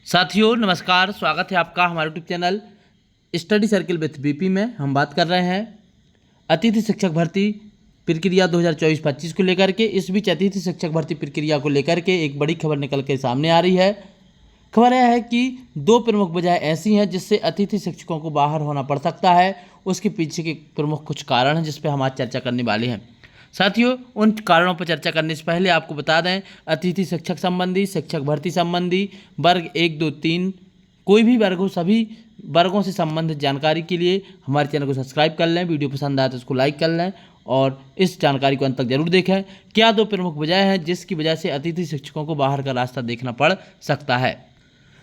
साथियों नमस्कार, स्वागत है आपका हमारे YouTube channel study circle with BP में। हम बात कर रहे हैं अतिथि शिक्षक भर्ती प्रक्रिया 2024-25 को लेकर के। इस बीच अतिथि शिक्षक भर्ती प्रक्रिया को लेकर के एक बड़ी खबर निकल के सामने आ रही है। खबर यह है कि दो प्रमुख वजह ऐसी हैं जिससे अतिथि शिक्षकों को बाहर होना पड़ सकता है। उसके पीछे के प्रमुख कुछ कारण हैं जिस पर हम आज चर्चा करने वाले हैं। साथियों, उन कारणों पर चर्चा करने से पहले आपको बता दें, अतिथि शिक्षक संबंधी, शिक्षक भर्ती संबंधी, वर्ग 1, 2, 3 कोई भी वर्ग हो, सभी वर्गों से संबंधित जानकारी के लिए हमारे चैनल को सब्सक्राइब कर लें। वीडियो पसंद आए तो इसको लाइक कर लें और इस जानकारी को अंत तक जरूर देखें। क्या दो प्रमुख वजह हैं जिसकी वजह से अतिथि शिक्षकों को बाहर का रास्ता देखना पड़ सकता है।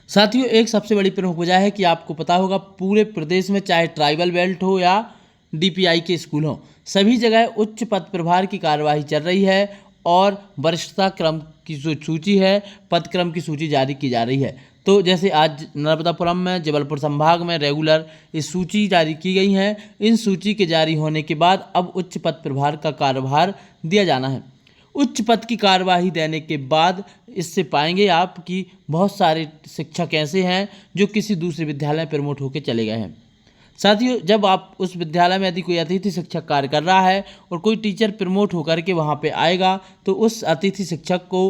साथियों, एक सबसे बड़ी प्रमुख वजह है कि आपको पता होगा पूरे प्रदेश में चाहे ट्राइबल बेल्ट हो या डीपीआई के स्कूल हों, सभी जगह उच्च पद प्रभार की कार्यवाही चल रही है और वरिष्ठता क्रम की जो सूची है, पद क्रम की सूची जारी की जा रही है। तो जैसे आज नर्मदापुरम में, जबलपुर संभाग में रेगुलर इस सूची जारी की गई है। इन सूची के जारी होने के बाद अब उच्च पद प्रभार का कार्यभार दिया जाना है। उच्च पद की कार्यवाही देने के बाद इससे पाएंगे आप कि बहुत सारे शिक्षक ऐसे हैं जो किसी दूसरे विद्यालय में प्रमोट होकर चले गए हैं। साथियों, जब आप उस विद्यालय में यदि कोई अतिथि शिक्षक कार्य कर रहा है और कोई टीचर प्रमोट होकर के वहाँ पे आएगा तो उस अतिथि शिक्षक को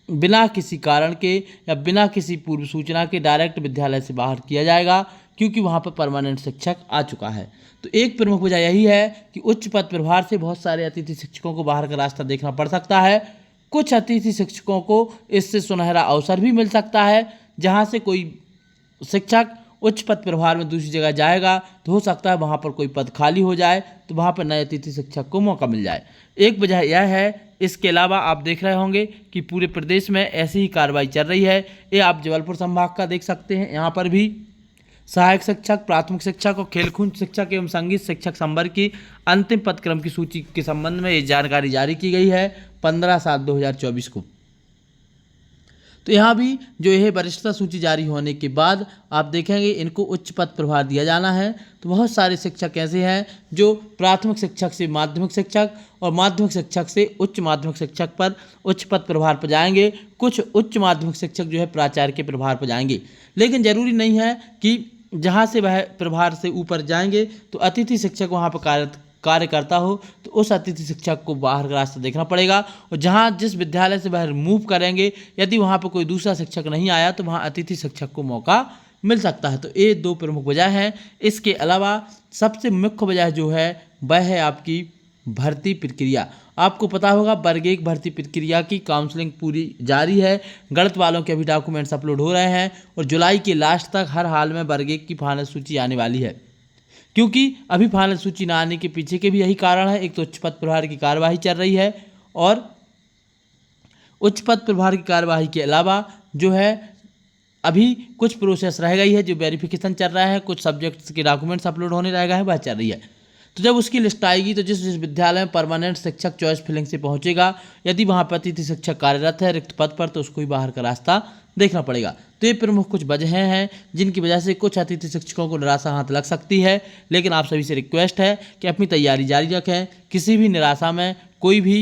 बिना किसी कारण के या बिना किसी पूर्व सूचना के डायरेक्ट विद्यालय से बाहर किया जाएगा, क्योंकि वहाँ पर परमानेंट शिक्षक आ चुका है। तो एक प्रमुख वजह यही है कि उच्च पद प्रभार से बहुत सारे अतिथि शिक्षकों को बाहर का रास्ता देखना पड़ सकता है। कुछ अतिथि शिक्षकों को इससे सुनहरा अवसर भी मिल सकता है। जहाँ से कोई शिक्षक उच्च पद प्रभार में दूसरी जगह जाएगा तो हो सकता है वहाँ पर कोई पद खाली हो जाए, तो वहाँ पर नए अतिथि शिक्षक को मौका मिल जाए। एक वजह यह है। इसके अलावा आप देख रहे होंगे कि पूरे प्रदेश में ऐसी ही कार्रवाई चल रही है। ये आप जबलपुर संभाग का देख सकते हैं। यहाँ पर भी सहायक शिक्षक, प्राथमिक शिक्षक और खेलकूद शिक्षक एवं संगीत शिक्षक संवर्ग की अंतिम पदक्रम की सूची के संबंध में ये जानकारी जारी की गई है 15/7/2024 को। तो यहाँ भी जो यह वरिष्ठता सूची जारी होने के बाद आप देखेंगे इनको उच्च पद प्रभार दिया जाना है। तो बहुत सारे शिक्षक ऐसे हैं जो प्राथमिक शिक्षक से माध्यमिक शिक्षक और माध्यमिक शिक्षक से उच्च माध्यमिक शिक्षक पर उच्च पद प्रभार पर जाएंगे। कुछ उच्च माध्यमिक शिक्षक जो है प्राचार्य के प्रभार पर जाएंगे। लेकिन ज़रूरी नहीं है कि जहाँ से वह प्रभार से ऊपर जाएंगे तो अतिथि शिक्षक वहाँ पर कार्य करता हो, तो उस अतिथि शिक्षक को बाहर का रास्ता देखना पड़ेगा। और जहाँ जिस विद्यालय से वह मूव करेंगे, यदि वहाँ पर कोई दूसरा शिक्षक नहीं आया तो वहाँ अतिथि शिक्षक को मौका मिल सकता है। तो ये दो प्रमुख वजह हैं। इसके अलावा सबसे मुख्य वजह जो है वह है आपकी भर्ती प्रक्रिया। आपको पता होगा वर्ग 1 भर्ती प्रक्रिया की काउंसलिंग पूरी जारी है। गणित वालों के अभी डॉक्यूमेंट्स अपलोड हो रहे हैं और जुलाई के लास्ट तक हर हाल में वर्ग 1 की फाइनल सूची आने वाली है। क्योंकि अभी फाइनल सूची ना आने के पीछे के भी यही कारण है। एक तो उच्च पद प्रभार की कार्यवाही चल रही है और उच्च पद प्रभार की कार्यवाही के अलावा जो है अभी कुछ प्रोसेस रह गई है, जो वेरिफिकेशन चल रहा है, कुछ सब्जेक्ट्स के डॉक्यूमेंट्स अपलोड होने रह गए हैं, वह चल रही है। तो जब उसकी लिस्ट आएगी तो जिस विद्यालय में परमानेंट शिक्षक चॉइस फिलिंग से पहुंचेगा, यदि वहाँ पर अतिथि शिक्षक कार्यरत है रिक्त पद पर, तो उसको ही बाहर का रास्ता देखना पड़ेगा। तो ये प्रमुख कुछ वजह हैं जिनकी वजह से कुछ अतिथि शिक्षकों को निराशा हाथ लग सकती है। लेकिन आप सभी से रिक्वेस्ट है कि अपनी तैयारी जारी रखें। किसी भी निराशा में कोई भी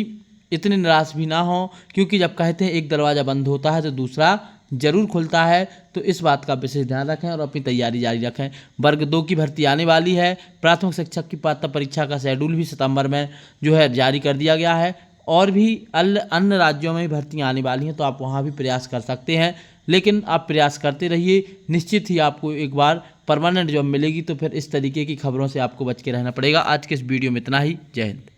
इतने निराश भी ना हो, क्योंकि जब कहते हैं एक दरवाज़ा बंद होता है तो दूसरा जरूर खुलता है। तो इस बात का विशेष ध्यान रखें और अपनी तैयारी जारी रखें। वर्ग 2 की भर्ती आने वाली है। प्राथमिक शिक्षक की पात्रता परीक्षा का शेड्यूल भी सितंबर में जो है जारी कर दिया गया है और भी अन्य राज्यों में भी भर्तियाँ आने वाली हैं, तो आप वहाँ भी प्रयास कर सकते हैं। लेकिन आप प्रयास करते रहिए, निश्चित ही आपको एक बार परमानेंट जॉब मिलेगी। तो फिर इस तरीके की खबरों से आपको बच के रहना पड़ेगा। आज के इस वीडियो में इतना ही। जय हिंद।